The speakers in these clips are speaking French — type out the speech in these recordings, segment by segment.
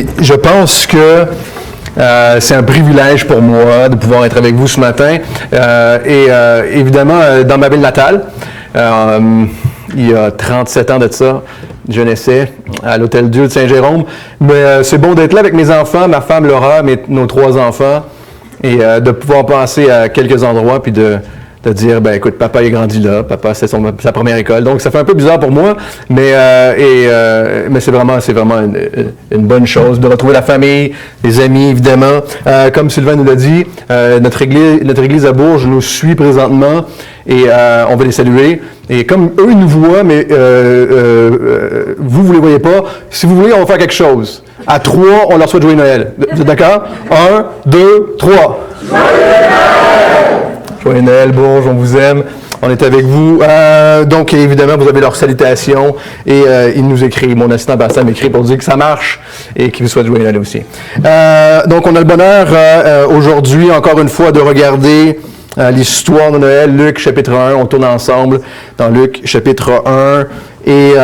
Puis je pense que c'est un privilège pour moi de pouvoir être avec vous ce matin. Évidemment, dans ma ville natale, il y a 37 ans de ça, je naissais à l'Hôtel Dieu de Saint-Jérôme. Mais c'est bon d'être là avec mes enfants, ma femme Laura, nos 3 enfants, et de pouvoir passer à quelques endroits, puis de dire, ben écoute, papa il a grandi là, papa c'est sa première école. Donc ça fait un peu bizarre pour moi, mais c'est vraiment une bonne chose de retrouver la famille, les amis évidemment. Comme Sylvain nous l'a dit, notre église à Bourges nous suit présentement et on va les saluer. Et comme eux ils nous voient, mais vous les voyez pas, si vous voulez, on va faire quelque chose. À 3, on leur souhaite joyeux Noël. Vous êtes d'accord? 1, 2, 3. Joyeux Noël, Bourges, on vous aime, on est avec vous. Donc, évidemment, vous avez leurs salutations et ils nous écrivent, mon assistant Bastien m'écrit pour dire que ça marche et qu'il vous souhaite joyeux Noël aussi. Donc, on a le bonheur aujourd'hui, encore une fois, de regarder l'histoire de Noël, Luc chapitre 1. On tourne ensemble dans Luc chapitre 1. Et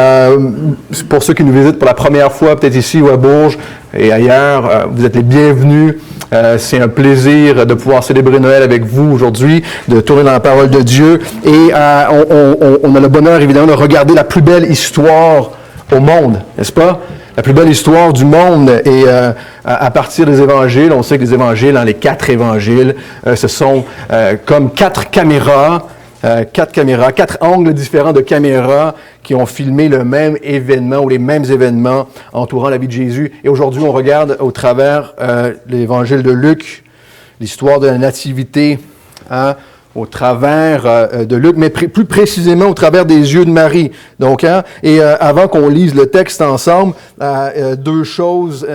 pour ceux qui nous visitent pour la première fois, peut-être ici ou à Bourges et ailleurs, vous êtes les bienvenus. C'est un plaisir de pouvoir célébrer Noël avec vous aujourd'hui, de tourner dans la parole de Dieu. Et on a le bonheur, évidemment, de regarder la plus belle histoire au monde, n'est-ce pas? La plus belle histoire du monde. Et à partir des évangiles, on sait que les évangiles, les 4 évangiles, ce sont comme 4 caméras, 4 angles différents de caméras qui ont filmé le même événement ou les mêmes événements entourant la vie de Jésus. Et aujourd'hui, on regarde au travers l'évangile de Luc, l'histoire de la nativité, au travers de Luc, mais plus précisément au travers des yeux de Marie. Donc, avant qu'on lise le texte ensemble, 2 choses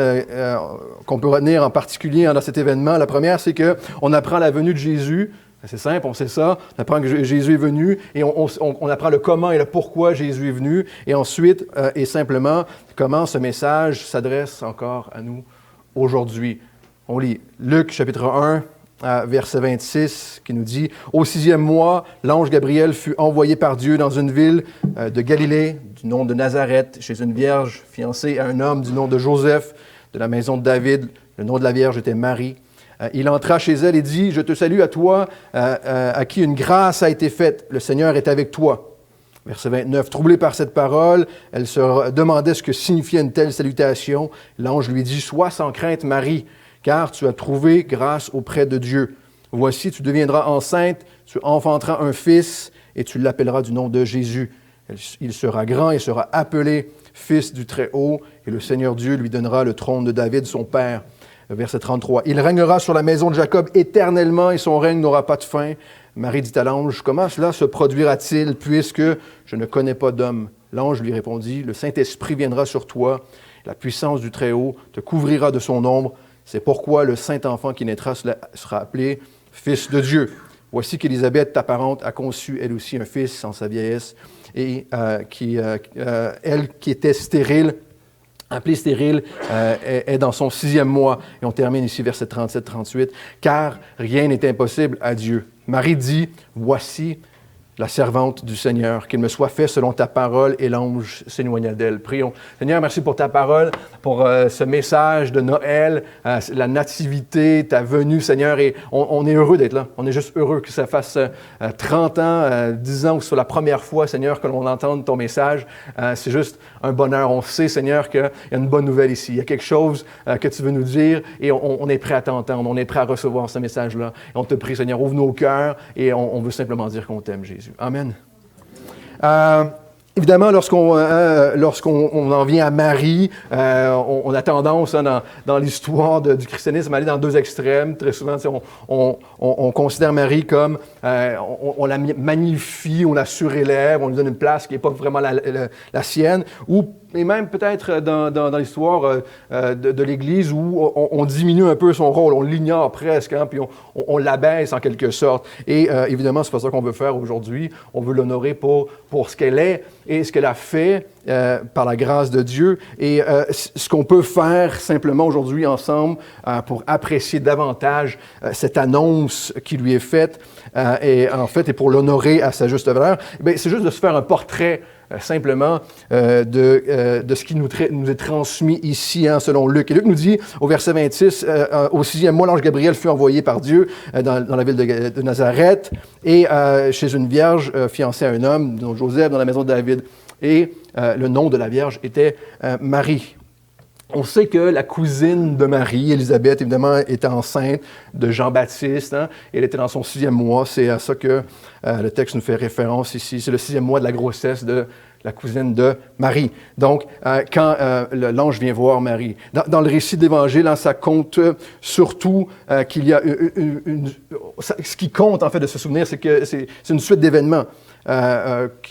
qu'on peut retenir en particulier dans cet événement. La première, c'est qu'on apprend la venue de Jésus. C'est simple, on sait ça. On apprend que Jésus est venu et on apprend le comment et le pourquoi Jésus est venu. Et ensuite, et simplement, comment ce message s'adresse encore à nous aujourd'hui. On lit Luc chapitre 1, verset 26, qui nous dit « Au 6e mois, l'ange Gabriel fut envoyé par Dieu dans une ville de Galilée, du nom de Nazareth, chez une vierge fiancée à un homme du nom de Joseph, de la maison de David. Le nom de la vierge était Marie. Il entra chez elle et dit, « Je te salue à toi, à qui une grâce a été faite. Le Seigneur est avec toi. » Verset 29. Troublée par cette parole, elle se demandait ce que signifiait une telle salutation. L'ange lui dit, « Sois sans crainte, Marie, car tu as trouvé grâce auprès de Dieu. Voici, tu deviendras enceinte, tu enfanteras un fils, et tu l'appelleras du nom de Jésus. Il sera grand et sera appelé Fils du Très-Haut, et le Seigneur Dieu lui donnera le trône de David, son père. » Verset 33. « Il régnera sur la maison de Jacob éternellement et son règne n'aura pas de fin. » Marie dit à l'ange, « Comment cela se produira-t-il puisque je ne connais pas d'homme? » L'ange lui répondit, « Le Saint-Esprit viendra sur toi, la puissance du Très-Haut te couvrira de son ombre. C'est pourquoi le Saint-Enfant qui naîtra sera appelé Fils de Dieu. Voici qu'Élisabeth, ta parente, a conçu elle aussi un fils en sa vieillesse, et elle qui était stérile, appelée stérile, est dans son 6e mois. Et on termine ici, verset 37-38. « Car rien n'est impossible à Dieu. » Marie dit, « Voici la servante du Seigneur, qu'il me soit fait selon ta parole. » Et l'ange s'éloigna d'elle. Prions. Seigneur, merci pour ta parole, pour ce message de Noël, la nativité, ta venue, Seigneur. Et on est heureux d'être là. On est juste heureux que ça fasse 30 ans, 10 ans, ou soit la première fois, Seigneur, que l'on entende ton message. C'est juste un bonheur. On sait, Seigneur, qu'il y a une bonne nouvelle ici. Il y a quelque chose que tu veux nous dire et on est prêt à t'entendre. On est prêt à recevoir ce message-là. Et on te prie, Seigneur, ouvre nos cœurs et on veut simplement dire qu'on t'aime, Jésus. Amen. Évidemment, lorsqu'on en vient à Marie, on a tendance dans l'histoire du christianisme à aller dans 2 extrêmes. Très souvent, on considère Marie comme, on la magnifie, on la surélève, on lui donne une place qui n'est pas vraiment la sienne, et même peut-être dans l'histoire de l'Église où on diminue un peu son rôle, on l'ignore presque, puis on l'abaisse en quelque sorte. Et évidemment, c'est pas ça qu'on veut faire aujourd'hui. On veut l'honorer pour ce qu'elle est et ce qu'elle a fait par la grâce de Dieu. Et ce qu'on peut faire simplement aujourd'hui ensemble pour apprécier davantage cette annonce qui lui est faite et pour l'honorer à sa juste valeur, c'est juste de se faire un portrait simplement de ce qui nous est transmis ici, hein, selon Luc. Et Luc nous dit, au verset 26, au 6e mois, l'ange Gabriel fut envoyé par Dieu dans la ville de Nazareth et chez une vierge fiancée à un homme, dont Joseph, dans la maison de David. Et le nom de la vierge était Marie. On sait que la cousine de Marie, Élisabeth, évidemment, était enceinte de Jean-Baptiste. Hein? Elle était dans son 6e mois. C'est à ça que le texte nous fait référence ici. C'est le 6e mois de la grossesse de la cousine de Marie. Donc, quand l'ange vient voir Marie. Dans le récit de l'Évangile, hein, ça compte surtout qu'il y a ce qui compte, en fait, de se souvenir, c'est que c'est une suite d'événements.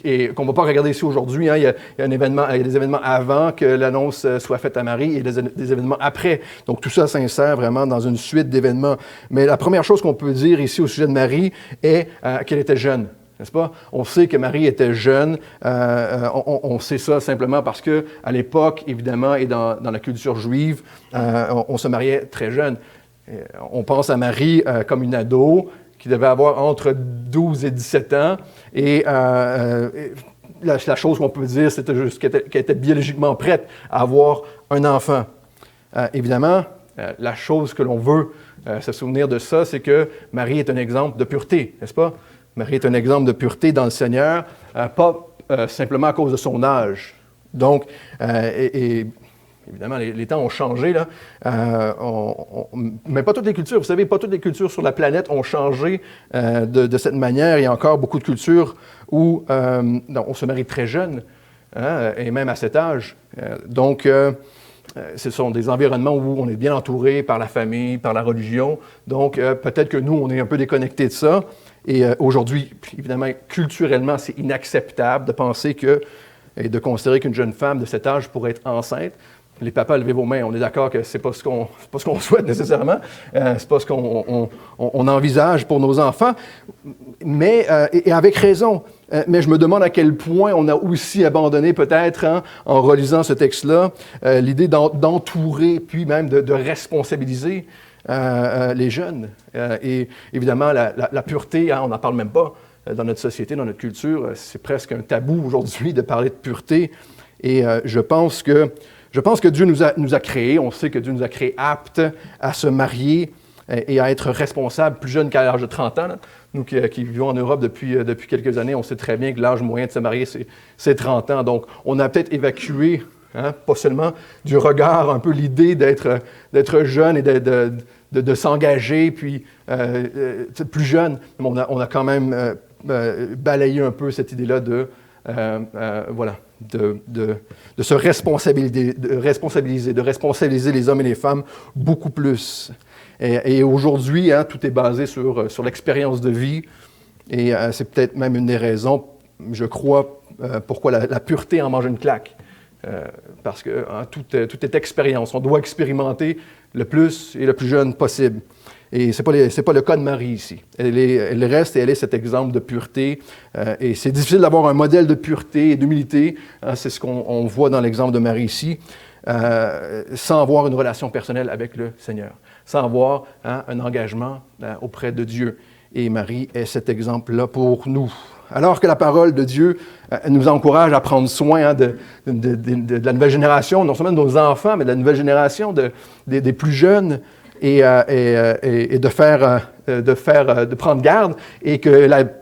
Et qu'on ne va pas regarder ici aujourd'hui. Hein. Il y a des événements avant que l'annonce soit faite à Marie et des événements après. Donc, tout ça s'insère vraiment dans une suite d'événements. Mais la première chose qu'on peut dire ici au sujet de Marie est qu'elle était jeune. N'est-ce pas? On sait que Marie était jeune. On sait ça simplement parce qu'à l'époque, évidemment, et dans la culture juive, on se mariait très jeune. On pense à Marie comme une ado qui devait avoir entre 12 et 17 ans. Et la chose qu'on peut dire, c'était juste qu'elle était biologiquement prête à avoir un enfant. Évidemment, la chose que l'on veut se souvenir de ça, c'est que Marie est un exemple de pureté, n'est-ce pas? Marie est un exemple de pureté dans le Seigneur, pas simplement à cause de son âge. Donc, évidemment, les temps ont changé, là. Mais pas toutes les cultures. Vous savez, pas toutes les cultures sur la planète ont changé de cette manière. Il y a encore beaucoup de cultures où on se marie très jeune, hein, et même à cet âge. Donc, ce sont des environnements où on est bien entouré par la famille, par la religion. Donc, peut-être que nous, on est un peu déconnectés de ça. Et aujourd'hui, évidemment, culturellement, c'est inacceptable de penser et de considérer qu'une jeune femme de cet âge pourrait être enceinte. Les papas, levez vos mains. On est d'accord que ce n'est pas ce qu'on souhaite nécessairement. C'est pas ce qu'on envisage pour nos enfants. Mais, et avec raison. Mais je me demande à quel point on a aussi abandonné peut-être, hein, en relisant ce texte-là, l'idée d'entourer, puis même de responsabiliser les jeunes. Et évidemment, la pureté, hein, on n'en parle même pas dans notre société, dans notre culture. C'est presque un tabou aujourd'hui de parler de pureté. Et je pense que Dieu nous a créés. On sait que Dieu nous a créés aptes à se marier et à être responsables plus jeunes qu'à l'âge de 30 ans. Là. Nous qui vivons en Europe depuis quelques années, on sait très bien que l'âge moyen de se marier, c'est 30 ans. Donc, on a peut-être évacué, hein, pas seulement du regard, un peu l'idée d'être jeune et de s'engager, puis plus jeune. Mais on a quand même balayé un peu cette idée-là de se responsabiliser, de responsabiliser les hommes et les femmes beaucoup plus. Et aujourd'hui, hein, tout est basé sur l'expérience de vie, et c'est peut-être même une des raisons, je crois, pourquoi la pureté en mange une claque. Parce que hein, tout est expérience. On doit expérimenter le plus et le plus jeune possible. Et ce n'est pas le cas de Marie ici. Elle reste et elle est cet exemple de pureté. Et c'est difficile d'avoir un modèle de pureté et d'humilité. Hein, c'est ce qu'on voit dans l'exemple de Marie ici, sans avoir une relation personnelle avec le Seigneur, sans avoir un engagement auprès de Dieu. Et Marie est cet exemple-là pour nous. Alors que la parole de Dieu nous encourage à prendre soin de la nouvelle génération, non seulement de nos enfants, mais de la nouvelle génération, des plus jeunes, et de prendre garde, et que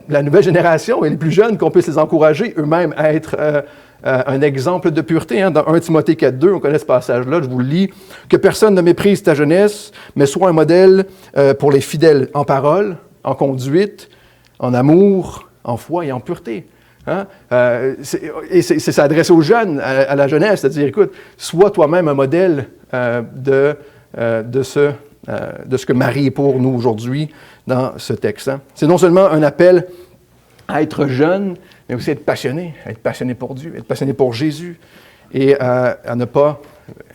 la nouvelle génération et les plus jeunes, qu'on puisse les encourager eux-mêmes à être un exemple de pureté. Hein. Dans 1 Timothée 4.2, on connaît ce passage-là, je vous le lis, « Que personne ne méprise ta jeunesse, mais soit un modèle pour les fidèles en parole, en conduite, en amour, en foi et en pureté. » Hein? Et c'est s'adresser aux jeunes, à la jeunesse, c'est-à-dire, écoute, sois toi-même un modèle de ce que Marie est pour nous aujourd'hui dans ce texte. Hein? C'est non seulement un appel à être jeune, mais aussi être passionné pour Dieu, être passionné pour Jésus, et à ne pas,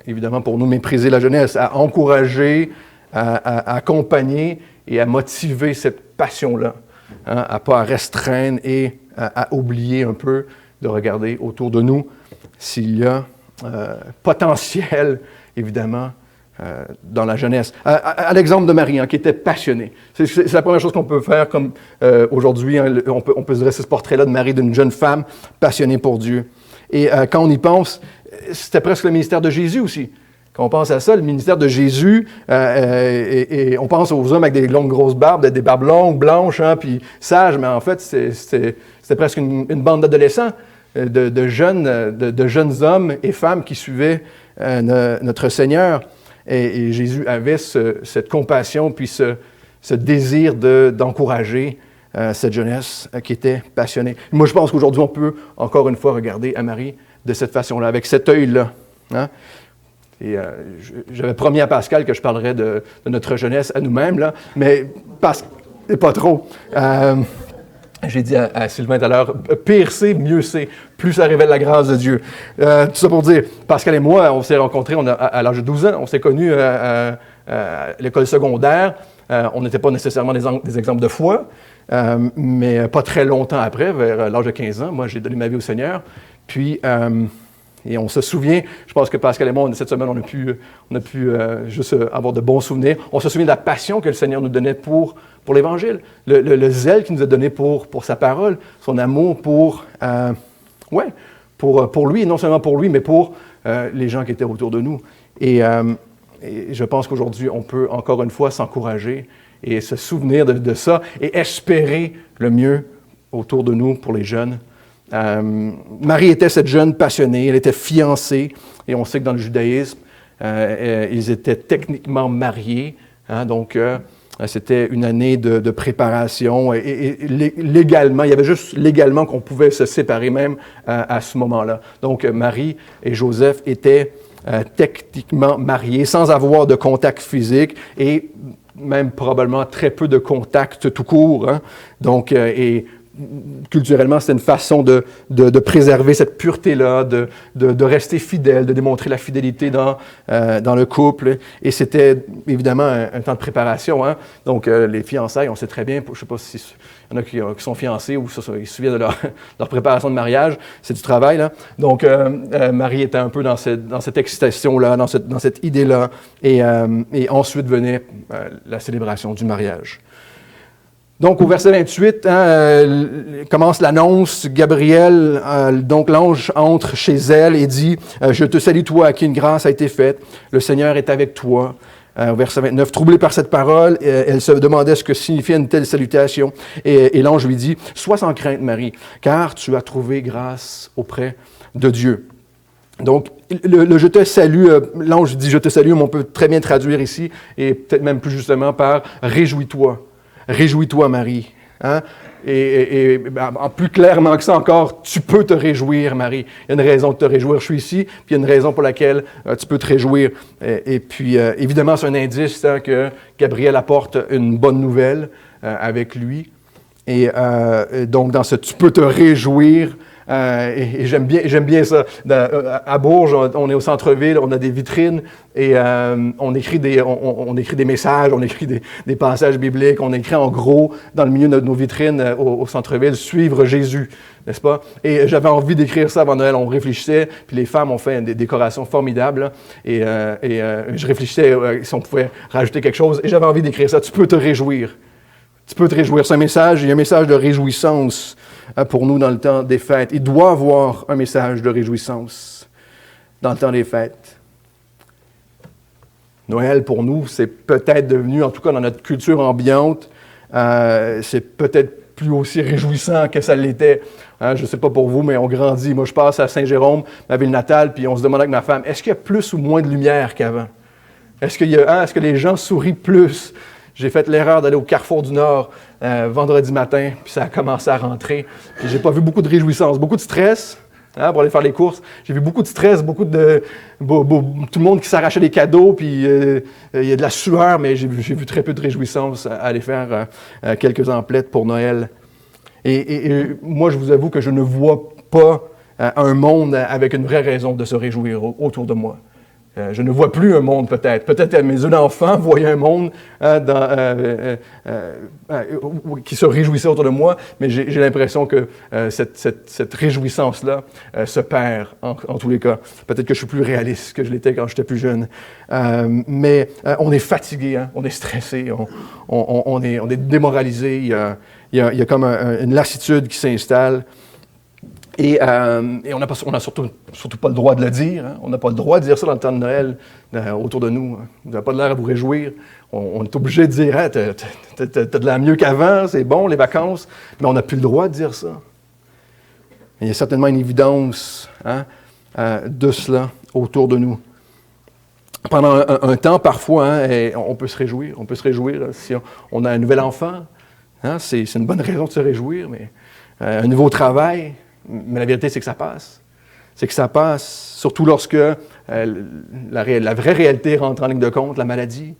évidemment, pour nous mépriser la jeunesse, à encourager, à accompagner et à motiver cette passion-là, hein? À ne pas restreindre et à oublier un peu de regarder autour de nous s'il y a potentiel, évidemment, dans la jeunesse. À l'exemple de Marie, hein, qui était passionnée. C'est la première chose qu'on peut faire comme aujourd'hui. Hein, on peut se dresser ce portrait-là de Marie, d'une jeune femme passionnée pour Dieu. Et quand on y pense, c'était presque le ministère de Jésus aussi. Quand on pense à ça, le ministère de Jésus, et on pense aux hommes avec des longues grosses barbes, des barbes longues, blanches, hein, puis sages, mais en fait, c'était presque une bande d'adolescents, de jeunes hommes et femmes qui suivaient notre Seigneur. Et Jésus avait cette compassion, puis ce désir d'encourager cette jeunesse qui était passionnée. Moi, je pense qu'aujourd'hui, on peut encore une fois regarder à Marie de cette façon-là, avec cet œil-là. Hein? Et j'avais promis à Pascal que je parlerais de notre jeunesse à nous-mêmes, là, mais pas trop. J'ai dit à Sylvain tout à l'heure, pire c'est, mieux c'est, plus ça révèle la grâce de Dieu. Tout ça pour dire, Pascal et moi, on s'est rencontrés à l'âge de 12 ans, on s'est connus à l'école secondaire. On n'était pas nécessairement des exemples de foi, mais pas très longtemps après, vers l'âge de 15 ans, moi j'ai donné ma vie au Seigneur. Puis, et on se souvient, je pense que Pascal et moi, cette semaine, on a pu juste avoir de bons souvenirs. On se souvient de la passion que le Seigneur nous donnait pour l'Évangile, le zèle qu'il nous a donné pour sa parole, son amour pour lui, et non seulement pour lui, mais pour les gens qui étaient autour de nous. Et je pense qu'aujourd'hui, on peut encore une fois s'encourager et se souvenir de ça et espérer le mieux autour de nous pour les jeunes. Marie était cette jeune passionnée, elle était fiancée, et on sait que dans le judaïsme, ils étaient techniquement mariés, hein, donc c'était une année de préparation, et légalement, il y avait juste légalement qu'on pouvait se séparer même à ce moment-là. Donc Marie et Joseph étaient techniquement mariés, sans avoir de contact physique, et même probablement très peu de contact tout court, hein. Donc, et culturellement, c'était une façon de préserver cette pureté-là, de rester fidèle, de démontrer la fidélité dans le couple. Et c'était évidemment un temps de préparation. Hein? Donc, les fiançailles, on sait très bien, je ne sais pas s'il y en a qui sont fiancés ou ils se souviennent de leur préparation de mariage, c'est du travail. Là. Donc, Marie était un peu dans cette excitation-là, dans cette idée-là. Et ensuite venait la célébration du mariage. Donc, au verset 28, commence l'annonce. Gabriel, donc l'ange, entre chez elle et dit « Je te salue, toi, à qui une grâce a été faite. Le Seigneur est avec toi. » Au verset 29, troublée par cette parole, elle se demandait ce que signifiait une telle salutation. Et l'ange lui dit « Sois sans crainte, Marie, car tu as trouvé grâce auprès de Dieu. » Donc, le « je te salue », l'ange dit « je te salue », mais on peut très bien traduire ici, et peut-être même plus justement par « réjouis-toi ». Réjouis-toi, Marie. Hein? Et plus clairement que ça encore, tu peux te réjouir, Marie. Il y a une raison de te réjouir. Je suis ici, puis il y a une raison pour laquelle tu peux te réjouir. Et puis, évidemment, c'est un indice hein, que Gabriel apporte une bonne nouvelle avec lui. Et donc, dans ce « tu peux te réjouir », et j'aime bien ça. À Bourges, on est au centre-ville, on a des vitrines et on écrit des messages, on écrit des passages bibliques, on écrit en gros dans le milieu de nos vitrines au centre-ville « Suivre Jésus », n'est-ce pas? Et j'avais envie d'écrire ça avant Noël, on réfléchissait, puis les femmes ont fait des décorations formidables et je réfléchissais si on pouvait rajouter quelque chose et j'avais envie d'écrire ça « Tu peux te réjouir ». Tu peux te réjouir. C'est un message, il y a un message de réjouissance pour nous dans le temps des fêtes. Il doit y avoir un message de réjouissance dans le temps des fêtes. Noël, pour nous, c'est peut-être devenu, en tout cas dans notre culture ambiante, c'est peut-être plus aussi réjouissant que ça l'était. Hein, je ne sais pas pour vous, mais on grandit. Moi, je passe à Saint-Jérôme, ma ville natale, puis on se demande avec ma femme, est-ce qu'il y a plus ou moins de lumière qu'avant? Est-ce que les gens sourient plus? J'ai fait l'erreur d'aller au Carrefour du Nord vendredi matin, puis ça a commencé à rentrer. Puis j'ai pas vu beaucoup de réjouissance, beaucoup de stress hein, pour aller faire les courses. J'ai vu beaucoup de stress, tout le monde qui s'arrachait des cadeaux, puis il y a de la sueur, mais j'ai vu très peu de réjouissance à aller faire quelques emplettes pour Noël. Et moi, je vous avoue que je ne vois pas un monde avec une vraie raison de se réjouir autour de moi. Je ne vois plus un monde peut-être. Peut-être mes yeux d'enfant voyaient un monde qui se réjouissait autour de moi, mais j'ai l'impression que cette réjouissance-là se perd en tous les cas. Peut-être que je suis plus réaliste que je l'étais quand j'étais plus jeune. Mais on est fatigué, hein? On est stressé, on est démoralisé. Il y a comme une lassitude qui s'installe. Et on n'a surtout pas le droit de le dire. Hein? On n'a pas le droit de dire ça dans le temps de Noël autour de nous. Hein? Vous n'avez pas l'air à vous réjouir. On est obligé de dire hey, t'as de l'air mieux qu'avant, c'est bon, les vacances. Mais on n'a plus le droit de dire ça. Il y a certainement une évidence de cela autour de nous. Pendant un temps, parfois, hein, on peut se réjouir. On peut se réjouir si on a un nouvel enfant. Hein? C'est une bonne raison de se réjouir, mais un nouveau travail. Mais la vérité, c'est que ça passe. C'est que ça passe, surtout lorsque la vraie réalité rentre en ligne de compte, la maladie,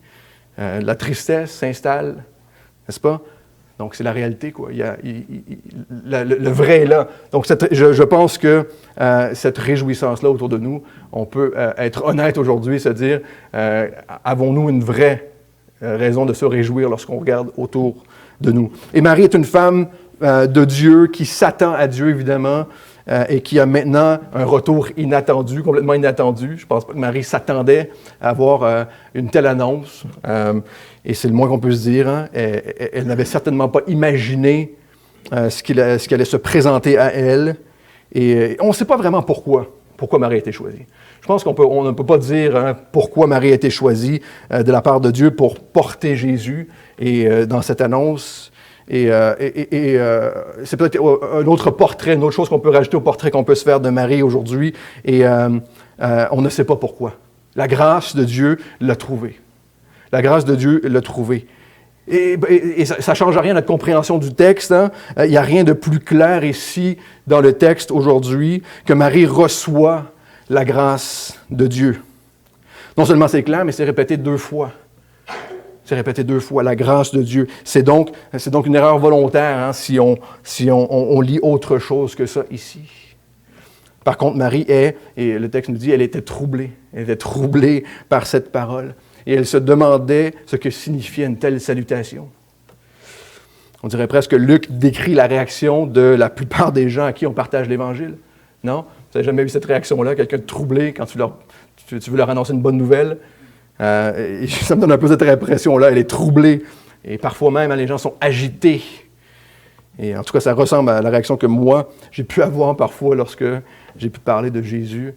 la tristesse s'installe, n'est-ce pas? Donc, c'est la réalité, quoi. Le vrai est là. Donc, je pense que cette réjouissance-là autour de nous, on peut être honnête aujourd'hui et se dire, avons-nous une vraie raison de se réjouir lorsqu'on regarde autour de nous? Et Marie est une femme de Dieu, qui s'attend à Dieu, évidemment, et qui a maintenant un retour inattendu, complètement inattendu. Je ne pense pas que Marie s'attendait à avoir une telle annonce, et c'est le moins qu'on peut se dire. Hein. Elle n'avait certainement pas imaginé ce qui allait se présenter à elle, et on ne sait pas vraiment pourquoi Marie a été choisie. Je pense qu'on ne peut pas dire pourquoi Marie a été choisie de la part de Dieu pour porter Jésus, et dans cette annonce. Et c'est peut-être un autre portrait, une autre chose qu'on peut rajouter au portrait qu'on peut se faire de Marie aujourd'hui. Et on ne sait pas pourquoi. La grâce de Dieu l'a trouvée. La grâce de Dieu l'a trouvée. Et ça ne change rien à notre compréhension du texte. Hein? Il n'y a rien de plus clair ici dans le texte aujourd'hui que Marie reçoit la grâce de Dieu. Non seulement c'est clair, mais c'est répété 2 fois. C'est répété 2 fois, la grâce de Dieu. C'est donc une erreur volontaire hein, si on lit autre chose que ça ici. Par contre, Marie et le texte nous dit, elle était troublée. Elle était troublée par cette parole. Et elle se demandait ce que signifiait une telle salutation. On dirait presque que Luc décrit la réaction de la plupart des gens à qui on partage l'Évangile. Non? Vous n'avez jamais vu cette réaction-là? Quelqu'un de troublé quand tu veux leur annoncer une bonne nouvelle? Et ça me donne un peu cette impression-là, elle est troublée. Et parfois même, les gens sont agités. Et en tout cas, ça ressemble à la réaction que moi, j'ai pu avoir parfois lorsque j'ai pu parler de Jésus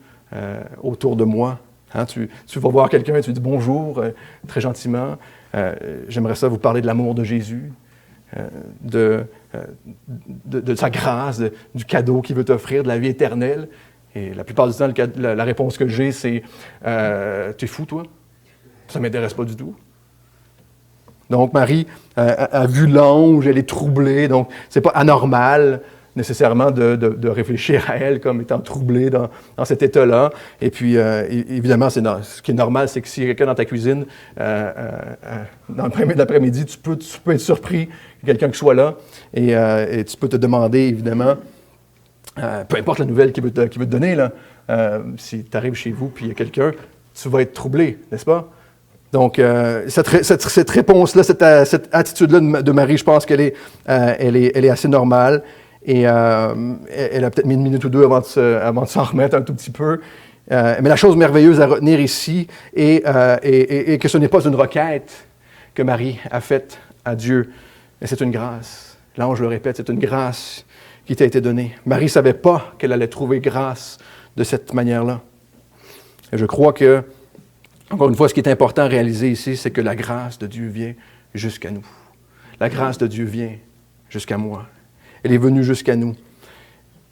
autour de moi. Hein, tu vas voir quelqu'un et tu lui dis bonjour, très gentiment. J'aimerais ça vous parler de l'amour de Jésus, de sa grâce, du cadeau qu'il veut t'offrir, de la vie éternelle. Et la plupart du temps, la réponse que j'ai, c'est « T'es fou, toi? Ça ne m'intéresse pas du tout. » Donc, Marie a vu l'ange, elle est troublée, donc ce n'est pas anormal nécessairement de réfléchir à elle comme étant troublée dans cet état-là. Et puis, évidemment, ce qui est normal, c'est que s'il y a quelqu'un dans ta cuisine, dans l'après-midi, tu peux être surpris que quelqu'un qui soit là, et tu peux te demander, évidemment, peu importe la nouvelle qu'il veut te donner, là, si tu arrives chez vous puis il y a quelqu'un, tu vas être troublé, n'est-ce pas? Donc, cette réponse-là, cette attitude-là de Marie, je pense qu'elle est assez normale. Et elle a peut-être mis 1 minute ou 2 avant de s'en remettre un tout petit peu. Mais la chose merveilleuse à retenir ici est que ce n'est pas une requête que Marie a faite à Dieu, mais c'est une grâce. L'ange le répète, c'est une grâce qui t'a été donnée. Marie ne savait pas qu'elle allait trouver grâce de cette manière-là. Et je crois que, encore une fois, ce qui est important à réaliser ici, c'est que la grâce de Dieu vient jusqu'à nous. La grâce de Dieu vient jusqu'à moi. Elle est venue jusqu'à nous.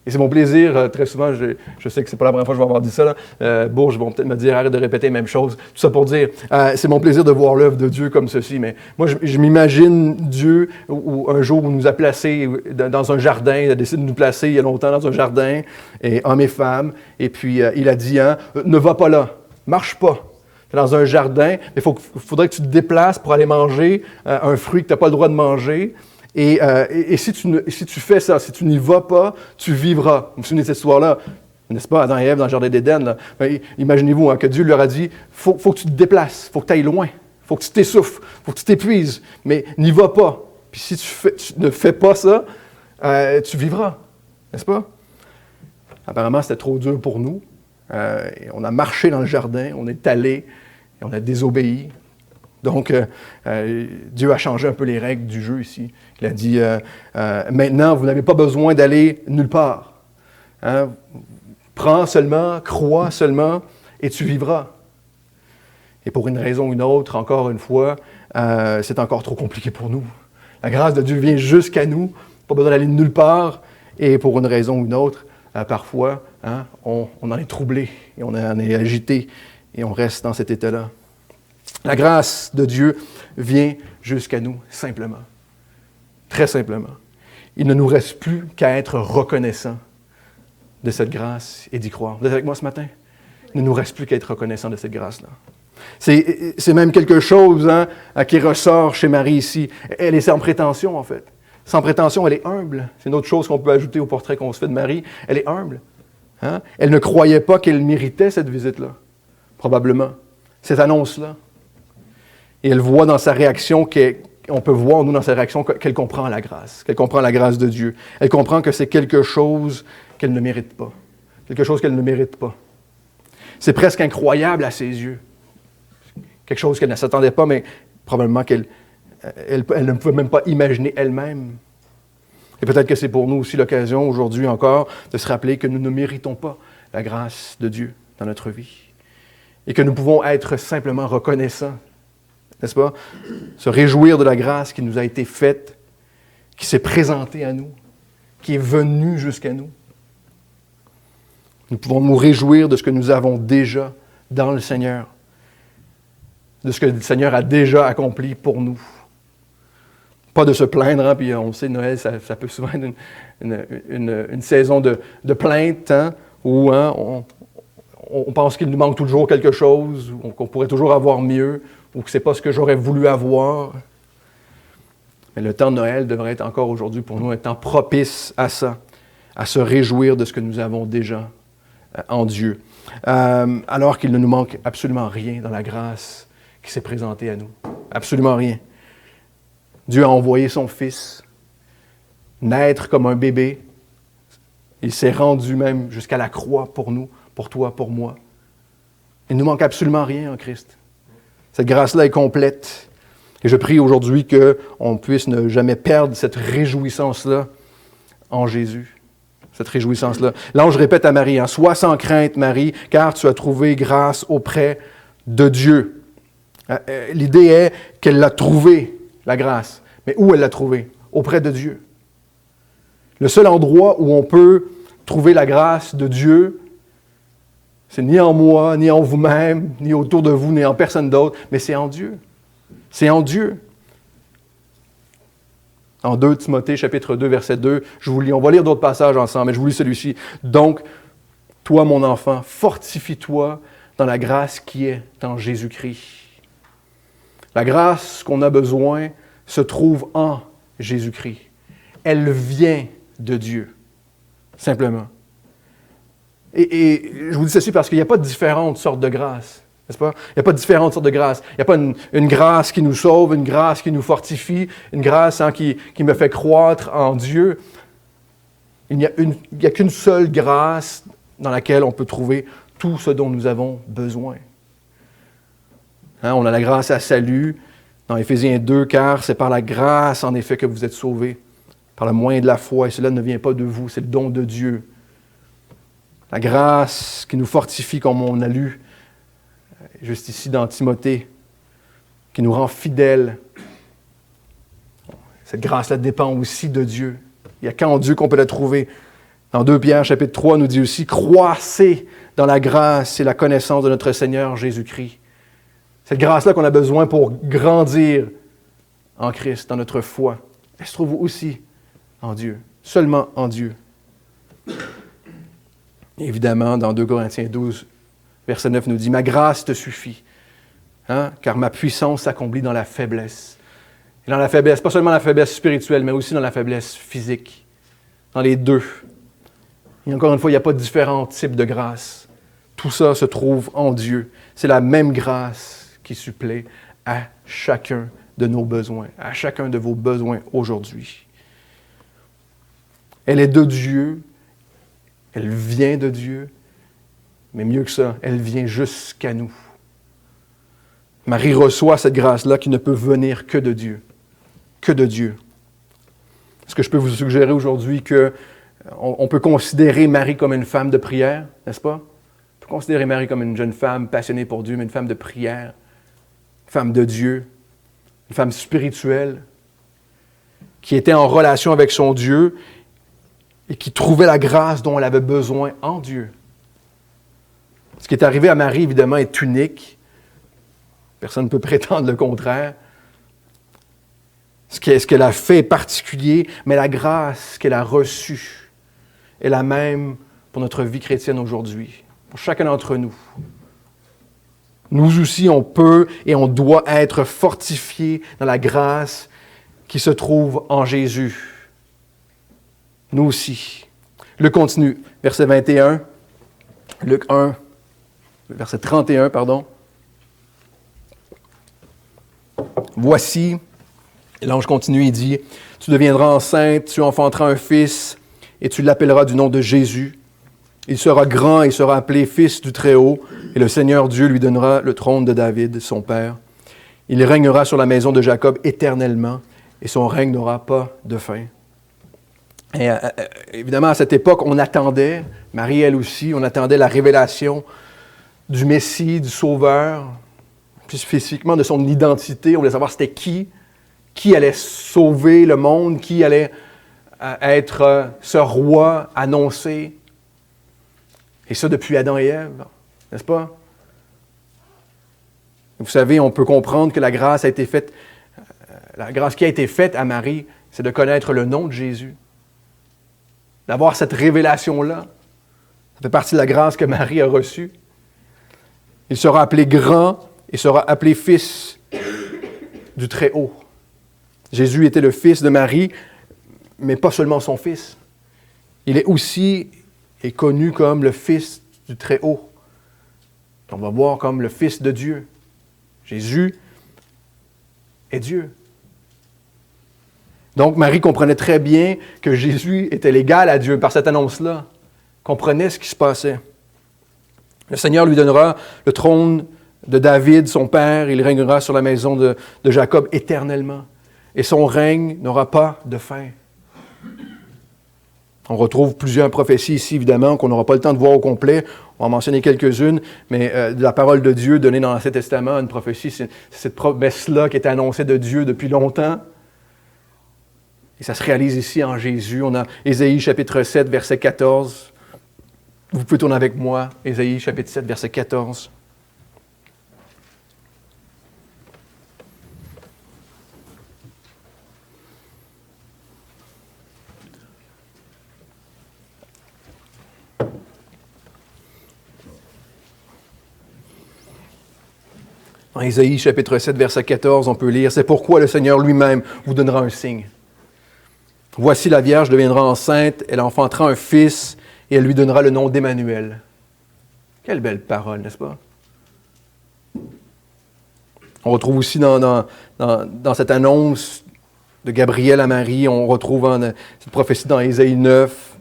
Et c'est mon plaisir, très souvent, je sais que c'est pas la première fois que je vais avoir dit ça, Bourges vont peut-être me dire, arrête de répéter la même chose. Tout ça pour dire, c'est mon plaisir de voir l'œuvre de Dieu comme ceci. Mais moi, je m'imagine Dieu, où un jour, il nous a placés dans un jardin, il a décidé de nous placer il y a longtemps dans un jardin, et hommes et femmes, et puis il a dit, ne va pas là, marche pas. Dans un jardin, il faudrait que tu te déplaces pour aller manger un fruit que tu n'as pas le droit de manger. Et si tu fais ça, si tu n'y vas pas, tu vivras. Vous vous souvenez de cette histoire-là? N'est-ce pas, Adam et Ève dans le jardin d'Éden, là, ben, imaginez-vous que Dieu leur a dit, faut que tu te déplaces, faut que tu ailles loin, faut que tu t'essouffles, faut que tu t'épuises, mais n'y va pas. Puis si tu ne fais pas ça, tu vivras, n'est-ce pas? Apparemment, c'était trop dur pour nous. Et on a marché dans le jardin, on est allé, et on a désobéi. Donc, Dieu a changé un peu les règles du jeu ici. Il a dit, maintenant, vous n'avez pas besoin d'aller nulle part. Hein? Prends seulement, crois seulement, et tu vivras. Et pour une raison ou une autre, encore une fois, c'est encore trop compliqué pour nous. La grâce de Dieu vient jusqu'à nous, pas besoin d'aller nulle part, et pour une raison ou une autre, parfois, hein, on en est troublé, et on en est agité, et on reste dans cet état-là. La grâce de Dieu vient jusqu'à nous, simplement. Très simplement. Il ne nous reste plus qu'à être reconnaissants de cette grâce et d'y croire. Vous êtes avec moi ce matin? Il ne nous reste plus qu'à être reconnaissants de cette grâce-là. C'est même quelque chose hein, qui ressort chez Marie ici. Elle est sans prétention, en fait. Sans prétention, elle est humble. C'est une autre chose qu'on peut ajouter au portrait qu'on se fait de Marie. Elle est humble. Hein? Elle ne croyait pas qu'elle méritait cette visite-là, probablement. Cette annonce-là. Et elle voit dans sa réaction, on peut voir, nous, dans sa réaction, qu'elle comprend la grâce de Dieu. Elle comprend que c'est quelque chose qu'elle ne mérite pas. Quelque chose qu'elle ne mérite pas. C'est presque incroyable à ses yeux. Quelque chose qu'elle ne s'attendait pas, mais probablement qu'elle ne pouvait même pas imaginer elle-même. Et peut-être que c'est pour nous aussi l'occasion, aujourd'hui encore, de se rappeler que nous ne méritons pas la grâce de Dieu dans notre vie. Et que nous pouvons être simplement reconnaissants. N'est-ce pas? Se réjouir de la grâce qui nous a été faite, qui s'est présentée à nous, qui est venue jusqu'à nous. Nous pouvons nous réjouir de ce que nous avons déjà dans le Seigneur, de ce que le Seigneur a déjà accompli pour nous. Pas de se plaindre, hein, puis on sait, Noël, ça peut souvent être une saison de plainte, hein, où hein, on pense qu'il nous manque toujours quelque chose, ou qu'on pourrait toujours avoir mieux, ou que ce n'est pas ce que j'aurais voulu avoir. Mais le temps de Noël devrait être encore aujourd'hui pour nous un temps propice à ça, à se réjouir de ce que nous avons déjà en Dieu, alors qu'il ne nous manque absolument rien dans la grâce qui s'est présentée à nous. Absolument rien. Dieu a envoyé son Fils naître comme un bébé. Il s'est rendu même jusqu'à la croix pour nous, pour toi, pour moi. Il ne nous manque absolument rien en Christ. Cette grâce-là est complète. Et je prie aujourd'hui qu'on puisse ne jamais perdre cette réjouissance-là en Jésus. Cette réjouissance-là. L'ange répète à Marie, hein, « Sois sans crainte, Marie, car tu as trouvé grâce auprès de Dieu. » L'idée est qu'elle l'a trouvée, la grâce. Mais où elle l'a trouvée? Auprès de Dieu. Le seul endroit où on peut trouver la grâce de Dieu, c'est ni en moi, ni en vous-même, ni autour de vous, ni en personne d'autre, mais c'est en Dieu. C'est en Dieu. En 2 Timothée, chapitre 2, verset 2, je vous lis, on va lire d'autres passages ensemble, mais je vous lis celui-ci. « Donc, toi, mon enfant, fortifie-toi dans la grâce qui est en Jésus-Christ. » La grâce qu'on a besoin se trouve en Jésus-Christ. Elle vient de Dieu, simplement. Et je vous dis ceci parce qu'il n'y a pas de différentes sortes de grâces, n'est-ce pas? Il n'y a pas de différentes sortes de grâces. Il n'y a pas une grâce qui nous sauve, une grâce qui nous fortifie, une grâce qui me fait croître en Dieu. Il n'y a qu'une seule grâce dans laquelle on peut trouver tout ce dont nous avons besoin. Hein, on a la grâce à salut dans Éphésiens 2, car c'est par la grâce en effet que vous êtes sauvés, par le moyen de la foi, et cela ne vient pas de vous, c'est le don de Dieu. La grâce qui nous fortifie, comme on a lu juste ici dans Timothée, qui nous rend fidèles. Cette grâce-là dépend aussi de Dieu. Il n'y a qu'en Dieu qu'on peut la trouver. Dans 2 Pierre, chapitre 3, nous dit aussi « Croissez dans la grâce et la connaissance de notre Seigneur Jésus-Christ. » Cette grâce-là qu'on a besoin pour grandir en Christ, dans notre foi, elle se trouve aussi en Dieu, seulement en Dieu. Évidemment, dans 2 Corinthiens 12, verset 9 nous dit « Ma grâce te suffit, hein, car ma puissance s'accomplit dans la faiblesse. » Et dans la faiblesse, pas seulement la faiblesse spirituelle, mais aussi dans la faiblesse physique, dans les deux. Et encore une fois, il n'y a pas différents types de grâce. Tout ça se trouve en Dieu. C'est la même grâce qui supplée à chacun de nos besoins, à chacun de vos besoins aujourd'hui. Elle est de Dieu, elle vient de Dieu, mais mieux que ça, elle vient jusqu'à nous. Marie reçoit cette grâce-là qui ne peut venir que de Dieu. Que de Dieu. Est-ce que je peux vous suggérer aujourd'hui qu'on peut considérer Marie comme une femme de prière, n'est-ce pas? On peut considérer Marie comme une jeune femme passionnée pour Dieu, mais une femme de prière, une femme de Dieu, une femme spirituelle, qui était en relation avec son Dieu et qui trouvait la grâce dont elle avait besoin en Dieu. Ce qui est arrivé à Marie, évidemment, est unique. Personne ne peut prétendre le contraire. Ce qu'elle a fait est particulier, mais la grâce qu'elle a reçue est la même pour notre vie chrétienne aujourd'hui, pour chacun d'entre nous. Nous aussi, on peut et on doit être fortifiés dans la grâce qui se trouve en Jésus. Nous aussi. Luc continue, verset 21, Luc 1, verset 31, pardon. Voici, l'ange continue, il dit, « Tu deviendras enceinte, tu enfanteras un fils, et tu l'appelleras du nom de Jésus. Il sera grand et sera appelé Fils du Très-Haut, et le Seigneur Dieu lui donnera le trône de David, son père. Il régnera sur la maison de Jacob éternellement, et son règne n'aura pas de fin. » Et évidemment, à cette époque, on attendait, Marie elle aussi, on attendait la révélation du Messie, du Sauveur, plus spécifiquement de son identité. On voulait savoir c'était qui allait sauver le monde, qui allait être ce roi annoncé. Et ça depuis Adam et Ève, n'est-ce pas? Vous savez, on peut comprendre que la grâce a été faite, la grâce qui a été faite à Marie, c'est de connaître le nom de Jésus. D'avoir cette révélation-là. Ça fait partie de la grâce que Marie a reçue. Il sera appelé grand et sera appelé Fils du Très-Haut. Jésus était le fils de Marie, mais pas seulement son fils. Il est aussi connu comme le Fils du Très-Haut. On va voir comme le Fils de Dieu. Jésus est Dieu. Donc, Marie comprenait très bien que Jésus était l'égal à Dieu par cette annonce-là. Comprenait ce qui se passait. Le Seigneur lui donnera le trône de David, son père. Il régnera sur la maison de Jacob éternellement. Et son règne n'aura pas de fin. On retrouve plusieurs prophéties ici, évidemment, qu'on n'aura pas le temps de voir au complet. On va en mentionner quelques-unes, mais de la parole de Dieu donnée dans l'Ancien Testament, une prophétie, c'est cette promesse-là qui était annoncée de Dieu depuis longtemps. Et ça se réalise ici en Jésus. On a Ésaïe chapitre 7, verset 14. Vous pouvez tourner avec moi. Ésaïe chapitre 7, verset 14. En Ésaïe chapitre 7, verset 14, on peut lire « C'est pourquoi le Seigneur lui-même vous donnera un signe. Voici la Vierge deviendra enceinte, elle enfantera un fils, et elle lui donnera le nom d'Emmanuel. » Quelle belle parole, n'est-ce pas? On retrouve aussi dans cette annonce de Gabriel à Marie, on retrouve cette prophétie dans Ésaïe 9,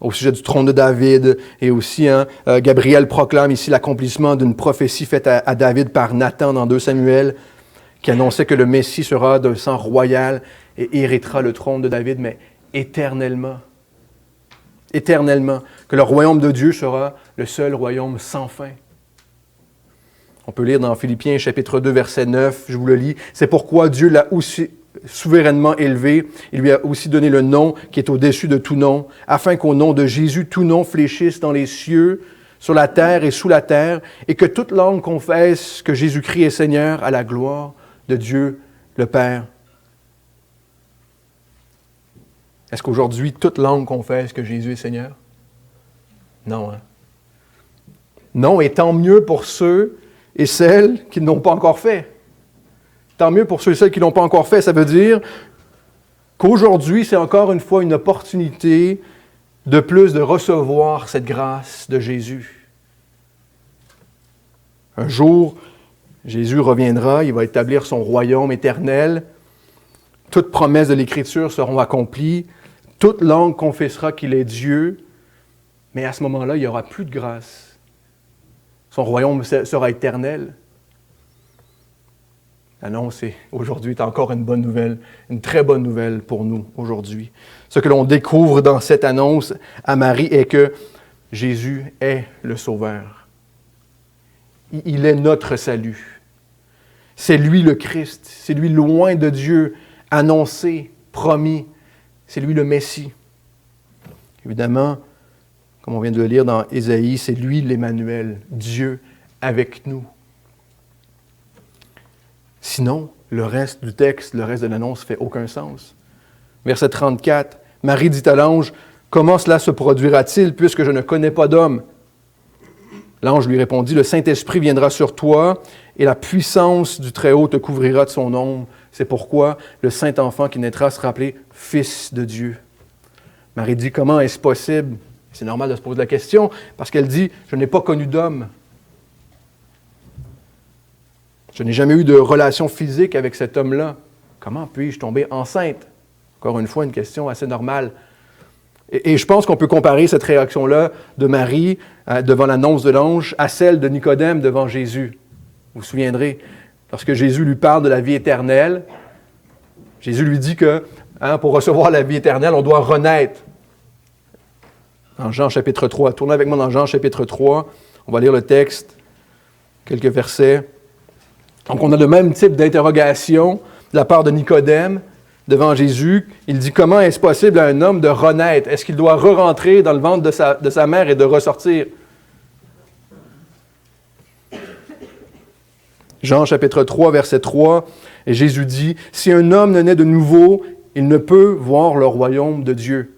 au sujet du trône de David, et aussi Gabriel proclame ici l'accomplissement d'une prophétie faite à David par Nathan dans 2 Samuel, qui annonçait que le Messie sera d'un sang royal et héritera le trône de David, mais éternellement. Éternellement. Que le royaume de Dieu sera le seul royaume sans fin. On peut lire dans Philippiens chapitre 2, verset 9, je vous le lis. « C'est pourquoi Dieu l'a aussi souverainement élevé. Il lui a aussi donné le nom qui est au-dessus de tout nom, afin qu'au nom de Jésus, tout nom fléchisse dans les cieux, sur la terre et sous la terre, et que toute langue confesse que Jésus-Christ est Seigneur à la gloire de Dieu le Père. » Est-ce qu'aujourd'hui, toute langue confesse que Jésus est Seigneur? Non, hein? Non, et tant mieux pour ceux et celles qui ne l'ont pas encore fait. Tant mieux pour ceux et celles qui ne l'ont pas encore fait. Ça veut dire qu'aujourd'hui, c'est encore une fois une opportunité de plus de recevoir cette grâce de Jésus. Un jour, Jésus reviendra, il va établir son royaume éternel. Toutes promesses de l'Écriture seront accomplies. Toute langue confessera qu'il est Dieu. Mais à ce moment-là, il n'y aura plus de grâce. Son royaume sera éternel. L'annonce aujourd'hui est encore une bonne nouvelle, une très bonne nouvelle pour nous aujourd'hui. Ce que l'on découvre dans cette annonce à Marie est que Jésus est le Sauveur. Il est notre salut. C'est lui le Christ, c'est lui loin de Dieu, annoncé, promis. C'est lui le Messie. Évidemment, comme on vient de le lire dans Ésaïe, c'est lui l'Emmanuel, Dieu avec nous. Sinon, le reste du texte, le reste de l'annonce ne fait aucun sens. Verset 34, Marie dit à l'ange, « Comment cela se produira-t-il puisque je ne connais pas d'homme? » L'ange lui répondit, « Le Saint-Esprit viendra sur toi et la puissance du Très-Haut te couvrira de son ombre. C'est pourquoi le Saint-Enfant qui naîtra sera appelé Fils de Dieu. » Marie dit, « Comment est-ce possible? » C'est normal de se poser la question parce qu'elle dit, « Je n'ai pas connu d'homme. » Je n'ai jamais eu de relation physique avec cet homme-là. Comment puis-je tomber enceinte? Encore une fois, une question assez normale. Et je pense qu'on peut comparer cette réaction-là de Marie devant l'annonce de l'ange à celle de Nicodème devant Jésus. Vous vous souviendrez, lorsque Jésus lui parle de la vie éternelle, Jésus lui dit que pour recevoir la vie éternelle, on doit renaître. Dans Jean chapitre 3. Tournez avec moi dans Jean chapitre 3. On va lire le texte, quelques versets. Donc, on a le même type d'interrogation de la part de Nicodème devant Jésus. Il dit, comment est-ce possible à un homme de renaître? Est-ce qu'il doit re-rentrer dans le ventre de sa mère et de ressortir? Jean chapitre 3, verset 3, et Jésus dit, « Si un homme ne naît de nouveau, il ne peut voir le royaume de Dieu. »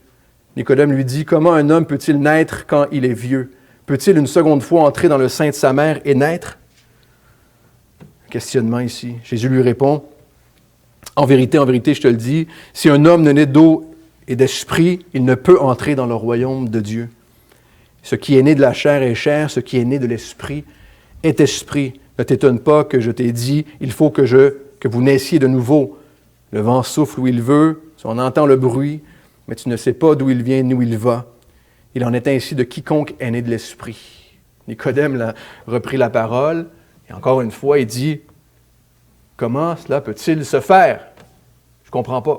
Nicodème lui dit, « Comment un homme peut-il naître quand il est vieux? Peut-il une seconde fois entrer dans le sein de sa mère et naître? » Questionnement ici. Jésus lui répond, « En vérité, je te le dis, si un homme ne naît d'eau et d'esprit, il ne peut entrer dans le royaume de Dieu. Ce qui est né de la chair est chair, ce qui est né de l'esprit est esprit. Ne t'étonne pas que je t'ai dit, il faut que vous naissiez de nouveau. Le vent souffle où il veut, on entend le bruit, mais tu ne sais pas d'où il vient ni où il va. Il en est ainsi de quiconque est né de l'esprit. » Nicodème a repris la parole, et encore une fois, il dit, « Comment cela peut-il se faire? Je ne comprends pas. »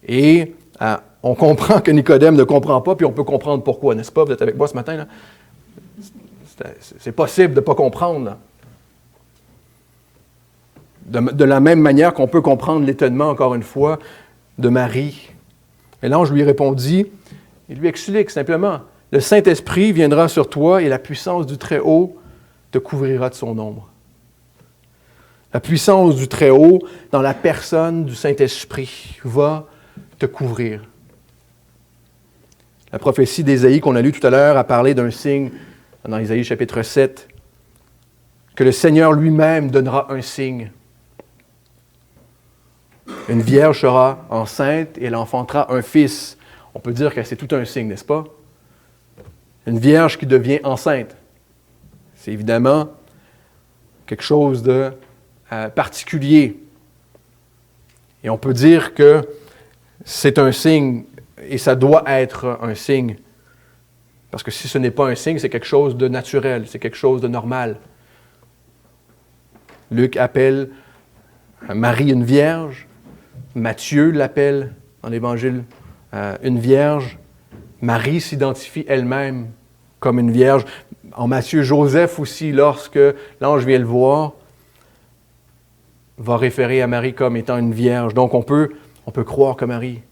Et on comprend que Nicodème ne comprend pas, puis on peut comprendre pourquoi, n'est-ce pas? Vous êtes avec moi ce matin, là? C'est possible de ne pas comprendre. Là. De la même manière qu'on peut comprendre l'étonnement, encore une fois, de Marie. Et l'ange lui répondit, il lui explique simplement, « Le Saint-Esprit viendra sur toi et la puissance du Très-Haut te couvrira de son ombre. » La puissance du Très-Haut dans la personne du Saint-Esprit va te couvrir. La prophétie d'Ésaïe qu'on a lue tout à l'heure a parlé d'un signe dans Ésaïe chapitre 7, que le Seigneur lui-même donnera un signe. Une vierge sera enceinte et elle enfantera un fils. On peut dire que c'est tout un signe, n'est-ce pas? Une vierge qui devient enceinte. C'est évidemment quelque chose de particulier. Et on peut dire que c'est un signe, et ça doit être un signe. Parce que si ce n'est pas un signe, c'est quelque chose de naturel, c'est quelque chose de normal. Luc appelle Marie une vierge, Matthieu l'appelle dans l'Évangile une vierge, Marie s'identifie elle-même comme une vierge. En Matthieu, Joseph aussi, lorsque l'ange vient le voir, va référer à Marie comme étant une vierge. Donc on peut croire que Marie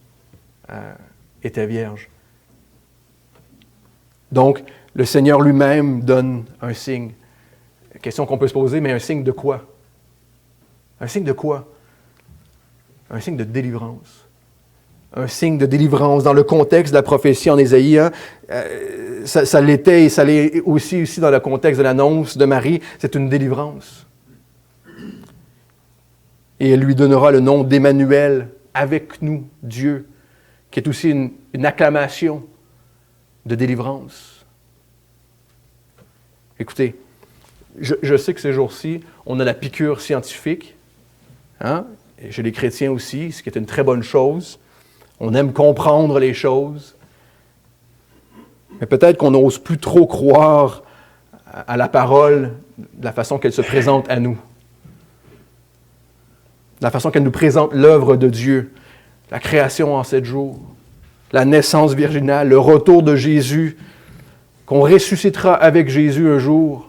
était vierge. Donc, le Seigneur lui-même donne un signe. Question qu'on peut se poser, mais un signe de quoi? Un signe de quoi? Un signe de délivrance. Un signe de délivrance. Dans le contexte de la prophétie en Ésaïe, ça l'était et ça l'est aussi ici dans le contexte de l'annonce de Marie, c'est une délivrance. Et elle lui donnera le nom d'Emmanuel, avec nous, Dieu, qui est aussi une acclamation de délivrance. Écoutez, je sais que ces jours-ci, on a la piqûre scientifique, hein? Et chez les chrétiens aussi, ce qui est une très bonne chose. On aime comprendre les choses. Mais peut-être qu'on n'ose plus trop croire à la parole de la façon qu'elle se présente à nous. De la façon qu'elle nous présente l'œuvre de Dieu, la création en 7 jours, la naissance virginale, le retour de Jésus, qu'on ressuscitera avec Jésus un jour.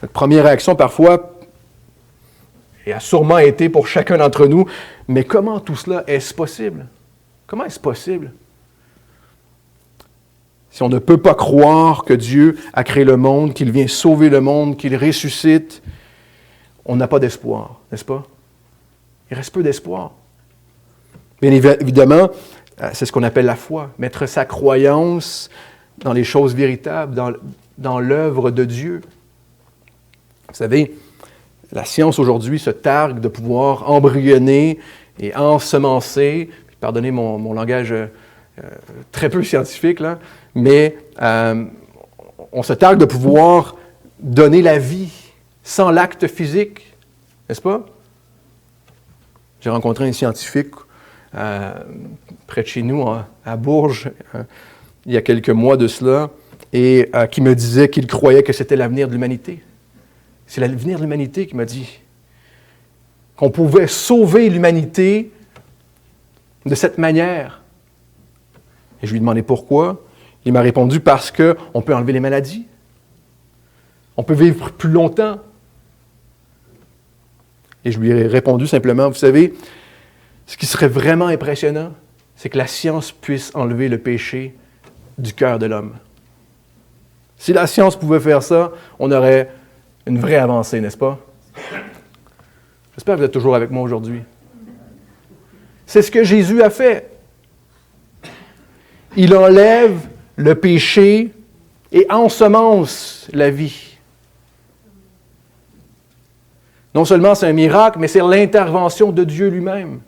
Notre première réaction parfois, et a sûrement été pour chacun d'entre nous, mais comment tout cela est-ce possible? Comment est-ce possible? Si on ne peut pas croire que Dieu a créé le monde, qu'il vient sauver le monde, qu'il ressuscite, on n'a pas d'espoir, n'est-ce pas? Il reste peu d'espoir. Bien évidemment, c'est ce qu'on appelle la foi, mettre sa croyance dans les choses véritables, dans l'œuvre de Dieu. Vous savez, la science aujourd'hui se targue de pouvoir embryonner et ensemencer, pardonnez mon langage très peu scientifique, là, mais on se targue de pouvoir donner la vie sans l'acte physique, n'est-ce pas? J'ai rencontré un scientifique près de chez nous, à Bourges, il y a quelques mois de cela, et qui me disait qu'il croyait que c'était l'avenir de l'humanité. C'est l'avenir de l'humanité qui m'a dit qu'on pouvait sauver l'humanité de cette manière. Et je lui ai demandé pourquoi. Il m'a répondu parce qu'on peut enlever les maladies. On peut vivre plus longtemps. Et je lui ai répondu simplement, vous savez, ce qui serait vraiment impressionnant, c'est que la science puisse enlever le péché du cœur de l'homme. Si la science pouvait faire ça, on aurait une vraie avancée, n'est-ce pas? J'espère que vous êtes toujours avec moi aujourd'hui. C'est ce que Jésus a fait. Il enlève le péché et ensemence la vie. Non seulement c'est un miracle, mais c'est l'intervention de Dieu lui-même.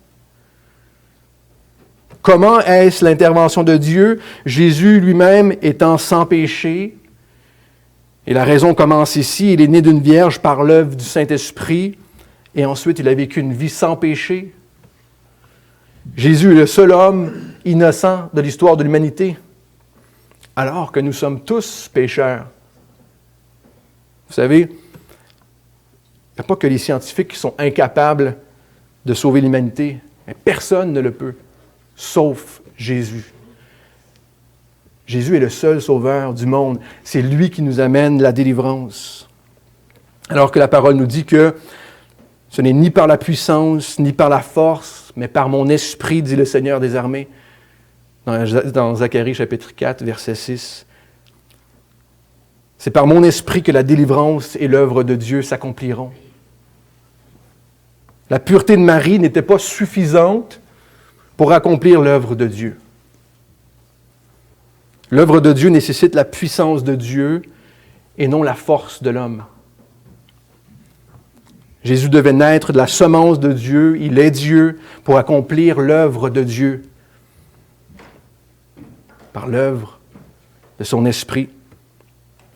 Comment est-ce l'intervention de Dieu? Jésus lui-même étant sans péché, et la raison commence ici, il est né d'une vierge par l'œuvre du Saint-Esprit, et ensuite il a vécu une vie sans péché. Jésus est le seul homme innocent de l'histoire de l'humanité, alors que nous sommes tous pécheurs. Vous savez, il n'y a pas que les scientifiques qui sont incapables de sauver l'humanité, mais personne ne le peut, sauf Jésus. Jésus est le seul sauveur du monde. C'est lui qui nous amène la délivrance. Alors que la parole nous dit que ce n'est ni par la puissance, ni par la force, mais par mon esprit, dit le Seigneur des armées, dans Zacharie chapitre 4, verset 6. C'est par mon esprit que la délivrance et l'œuvre de Dieu s'accompliront. La pureté de Marie n'était pas suffisante pour accomplir l'œuvre de Dieu. L'œuvre de Dieu nécessite la puissance de Dieu et non la force de l'homme. Jésus devait naître de la semence de Dieu, il est Dieu, pour accomplir l'œuvre de Dieu par l'œuvre de son esprit.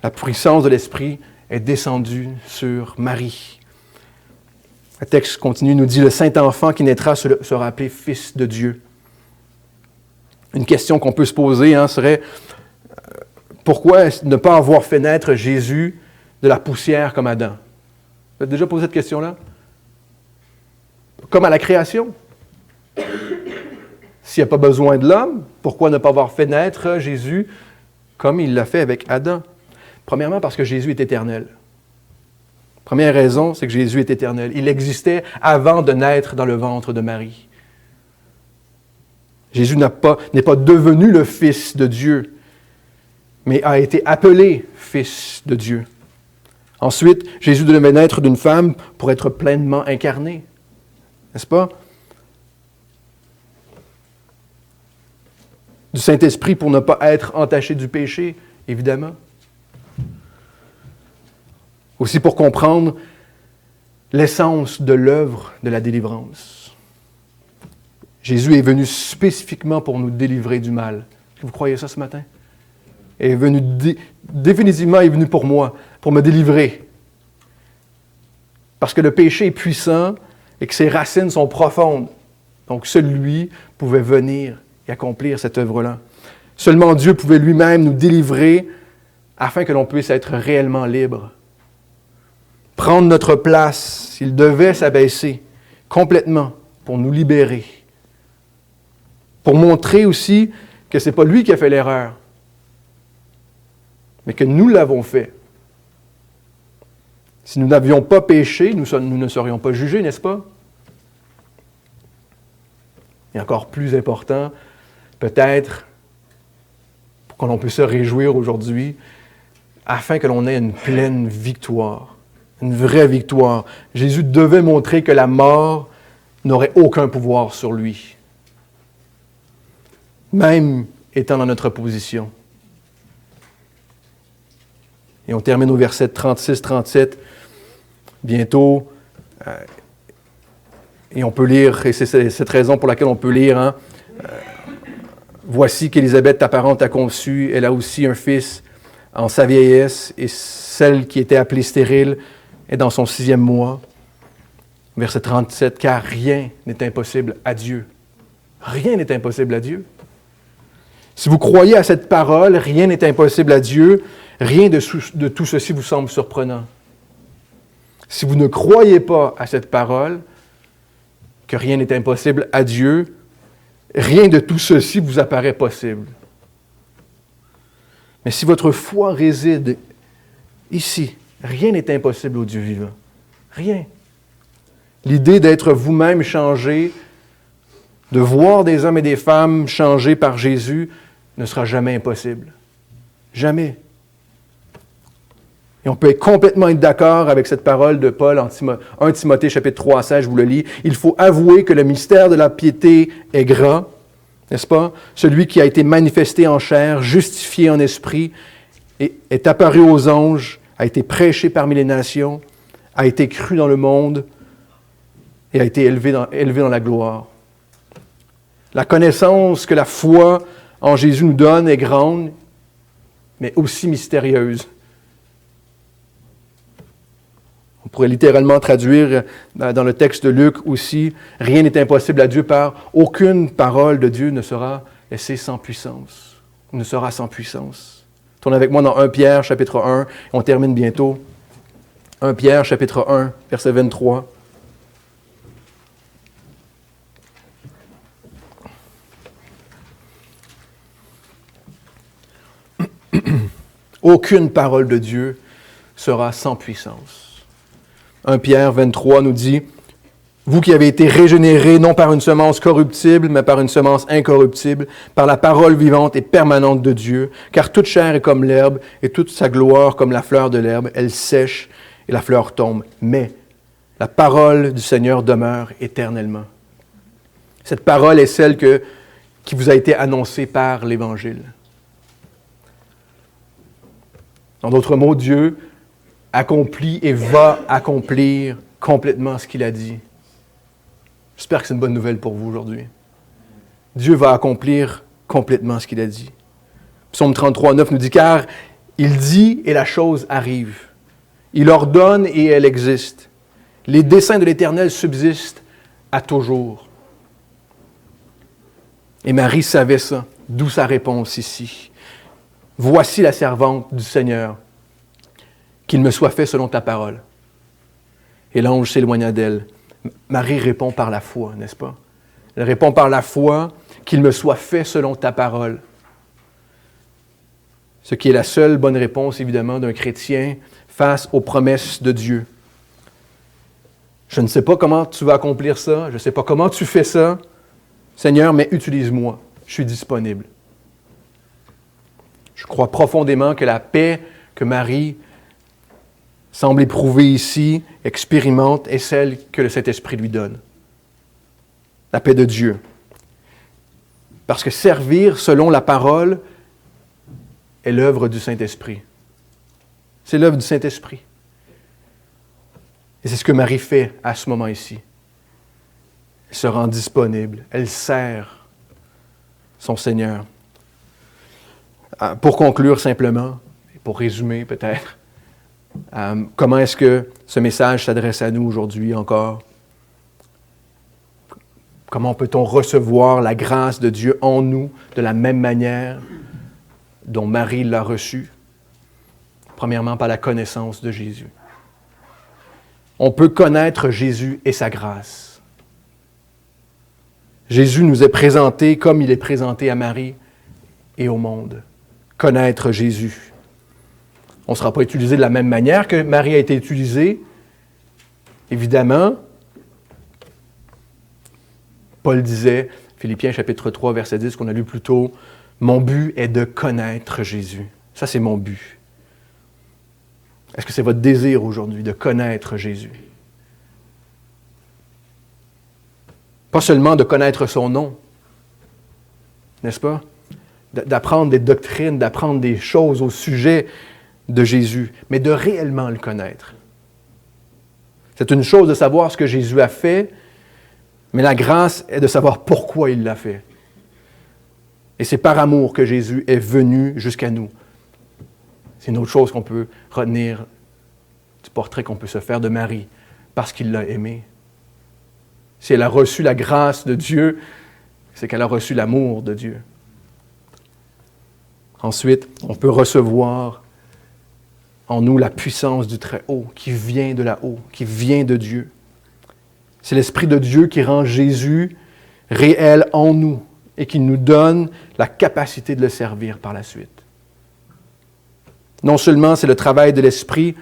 La puissance de l'esprit est descendue sur Marie. Le texte continue, nous dit, le Saint-Enfant qui naîtra sera appelé Fils de Dieu. Une question qu'on peut se poser serait, pourquoi ne pas avoir fait naître Jésus de la poussière comme Adam? Vous avez déjà posé cette question-là? Comme à la création. S'il n'y a pas besoin de l'homme, pourquoi ne pas avoir fait naître Jésus comme il l'a fait avec Adam? Premièrement, parce que Jésus est éternel. Première raison, c'est que Jésus est éternel. Il existait avant de naître dans le ventre de Marie. Jésus n'est pas devenu le Fils de Dieu, mais a été appelé Fils de Dieu. Ensuite, Jésus devait naître d'une femme pour être pleinement incarné. N'est-ce pas? Du Saint-Esprit pour ne pas être entaché du péché, évidemment. Aussi pour comprendre l'essence de l'œuvre de la délivrance. Jésus est venu spécifiquement pour nous délivrer du mal. Est-ce que vous croyez ça ce matin? Il est venu définitivement, il est venu pour moi, pour me délivrer. Parce que le péché est puissant et que ses racines sont profondes. Donc, seul lui pouvait venir et accomplir cette œuvre-là. Seulement Dieu pouvait lui-même nous délivrer afin que l'on puisse être réellement libre. Prendre notre place, il devait s'abaisser complètement pour nous libérer. Pour montrer aussi que ce n'est pas lui qui a fait l'erreur, mais que nous l'avons fait. Si nous n'avions pas péché, nous ne serions pas jugés, n'est-ce pas? Et encore plus important, peut-être, pour que l'on puisse se réjouir aujourd'hui, afin que l'on ait une pleine victoire, une vraie victoire. Jésus devait montrer que la mort n'aurait aucun pouvoir sur lui, même étant dans notre position. Et on termine au verset 36-37, bientôt, et on peut lire, et c'est cette raison pour laquelle on peut lire, voici qu'Élisabeth, ta parente, a conçu, elle a aussi un fils en sa vieillesse, et celle qui était appelée stérile est dans son 6e mois. Verset 37, car rien n'est impossible à Dieu. Rien n'est impossible à Dieu. Si vous croyez à cette parole, rien n'est impossible à Dieu, rien de tout ceci vous semble surprenant. Si vous ne croyez pas à cette parole, que rien n'est impossible à Dieu, rien de tout ceci vous apparaît possible. Mais si votre foi réside ici, rien n'est impossible au Dieu vivant. Rien. L'idée d'être vous-même changé, de voir des hommes et des femmes changés par Jésus, ne sera jamais impossible. Jamais. Et on peut complètement être d'accord avec cette parole de Paul en 1 Timothée chapitre 3 à 16, je vous le lis. Il faut avouer que le mystère de la piété est grand, n'est-ce pas? Celui qui a été manifesté en chair, justifié en esprit, est apparu aux anges, a été prêché parmi les nations, a été cru dans le monde et a été élevé dans la gloire. La connaissance que la foi en Jésus nous donne est grande, mais aussi mystérieuse. On pourrait littéralement traduire dans le texte de Luc aussi, rien n'est impossible à Dieu par aucune parole de Dieu ne sera laissée sans puissance, ne sera sans puissance. Tournez avec moi dans 1 Pierre chapitre 1, et on termine bientôt. 1 Pierre chapitre 1, verset 23. Aucune parole de Dieu sera sans puissance. 1 Pierre 23 nous dit, « Vous qui avez été régénérés non par une semence corruptible, mais par une semence incorruptible, par la parole vivante et permanente de Dieu, car toute chair est comme l'herbe, et toute sa gloire comme la fleur de l'herbe, elle sèche et la fleur tombe. Mais la parole du Seigneur demeure éternellement. » Cette parole est celle qui vous a été annoncée par l'Évangile. En d'autres mots, Dieu accomplit et va accomplir complètement ce qu'il a dit. J'espère que c'est une bonne nouvelle pour vous aujourd'hui. Dieu va accomplir complètement ce qu'il a dit. Psaume 33, 9 nous dit, « Car il dit et la chose arrive. Il ordonne et elle existe. Les desseins de l'Éternel subsistent à toujours. » Et Marie savait ça, d'où sa réponse ici. « Voici la servante du Seigneur. Qu'il me soit fait selon ta parole. » Et l'ange s'éloigna d'elle. Marie répond par la foi, n'est-ce pas? Elle répond par la foi, qu'il me soit fait selon ta parole. Ce qui est la seule bonne réponse, évidemment, d'un chrétien face aux promesses de Dieu. Je ne sais pas comment tu vas accomplir ça, je ne sais pas comment tu fais ça, Seigneur, mais utilise-moi, je suis disponible. Je crois profondément que la paix que Marie semble éprouver ici, expérimente, est celle que le Saint-Esprit lui donne. La paix de Dieu. Parce que servir selon la parole est l'œuvre du Saint-Esprit. C'est l'œuvre du Saint-Esprit. Et c'est ce que Marie fait à ce moment ici. se rend disponible. Elle sert son Seigneur. Pour conclure simplement, pour résumer peut-être, comment est-ce que ce message s'adresse à nous aujourd'hui encore? Comment peut-on recevoir la grâce de Dieu en nous de la même manière dont Marie l'a reçue? Premièrement, par la connaissance de Jésus. On peut connaître Jésus et sa grâce. Jésus nous est présenté comme il est présenté à Marie et au monde. Connaître Jésus. On ne sera pas utilisé de la même manière que Marie a été utilisée. Évidemment, Paul disait, Philippiens chapitre 3, verset 10, qu'on a lu plus tôt, « Mon but est de connaître Jésus. » Ça, c'est mon but. Est-ce que c'est votre désir aujourd'hui de connaître Jésus? Pas seulement de connaître son nom, n'est-ce pas? D'apprendre des doctrines, d'apprendre des choses au sujet de Jésus, mais de réellement le connaître. C'est une chose de savoir ce que Jésus a fait, mais la grâce est de savoir pourquoi il l'a fait. Et c'est par amour que Jésus est venu jusqu'à nous. C'est une autre chose qu'on peut retenir du portrait qu'on peut se faire de Marie, parce qu'il l'a aimée. Si elle a reçu la grâce de Dieu, c'est qu'elle a reçu l'amour de Dieu. Ensuite, on peut recevoir en nous la puissance du Très-Haut, qui vient de là-haut, qui vient de Dieu. C'est l'Esprit de Dieu qui rend Jésus réel en nous et qui nous donne la capacité de le servir par la suite. Non seulement c'est le travail de l'Esprit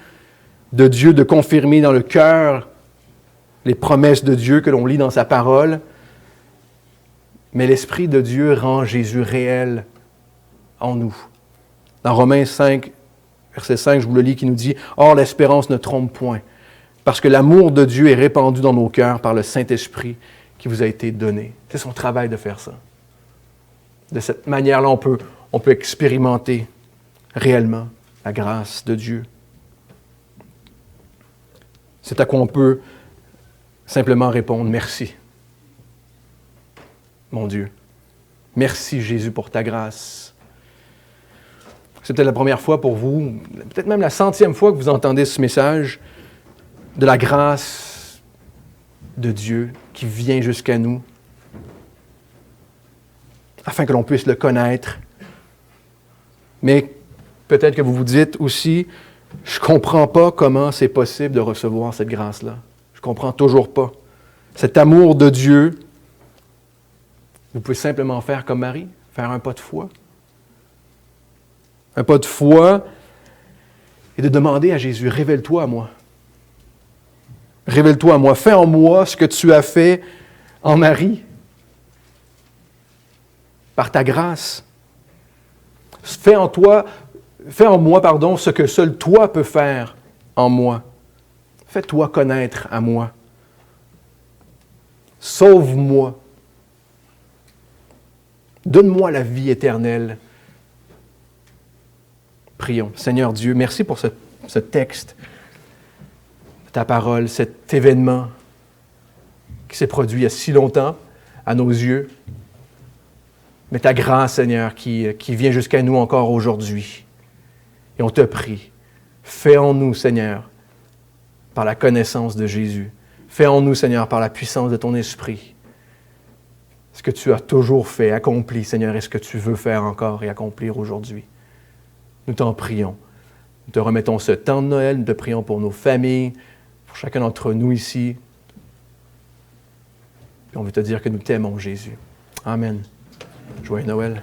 de Dieu de confirmer dans le cœur les promesses de Dieu que l'on lit dans sa parole, mais l'Esprit de Dieu rend Jésus réel en nous. Dans Romains 5, verset 5, je vous le lis, qui nous dit « Or, l'espérance ne trompe point, parce que l'amour de Dieu est répandu dans nos cœurs par le Saint-Esprit qui vous a été donné. » C'est son travail de faire ça. De cette manière-là, on peut expérimenter réellement la grâce de Dieu. C'est à quoi on peut simplement répondre « Merci, mon Dieu. Merci, Jésus, pour ta grâce. » C'est peut-être la première fois pour vous, peut-être même la 100e fois que vous entendez ce message de la grâce de Dieu qui vient jusqu'à nous, afin que l'on puisse le connaître. Mais peut-être que vous vous dites aussi, je ne comprends pas comment c'est possible de recevoir cette grâce-là. Je ne comprends toujours pas. Cet amour de Dieu, vous pouvez simplement faire comme Marie, faire un pas de foi. Un pas de foi et de demander à Jésus, révèle-toi à moi. Révèle-toi à moi. Fais en moi ce que tu as fait en Marie. Par ta grâce. Fais en moi, ce que seul toi peux faire en moi. Fais-toi connaître à moi. Sauve-moi. Donne-moi la vie éternelle. Prions. Seigneur Dieu, merci pour ce texte, ta parole, cet événement qui s'est produit il y a si longtemps à nos yeux. Mais ta grâce, Seigneur, qui vient jusqu'à nous encore aujourd'hui. Et on te prie, fais en nous, Seigneur, par la connaissance de Jésus. Fais en nous, Seigneur, par la puissance de ton Esprit. Ce que tu as toujours fait, accompli, Seigneur, et ce que tu veux faire encore et accomplir aujourd'hui. Nous t'en prions. Nous te remettons ce temps de Noël. Nous te prions pour nos familles, pour chacun d'entre nous ici. Et on veut te dire que nous t'aimons, Jésus. Amen. Joyeux Noël.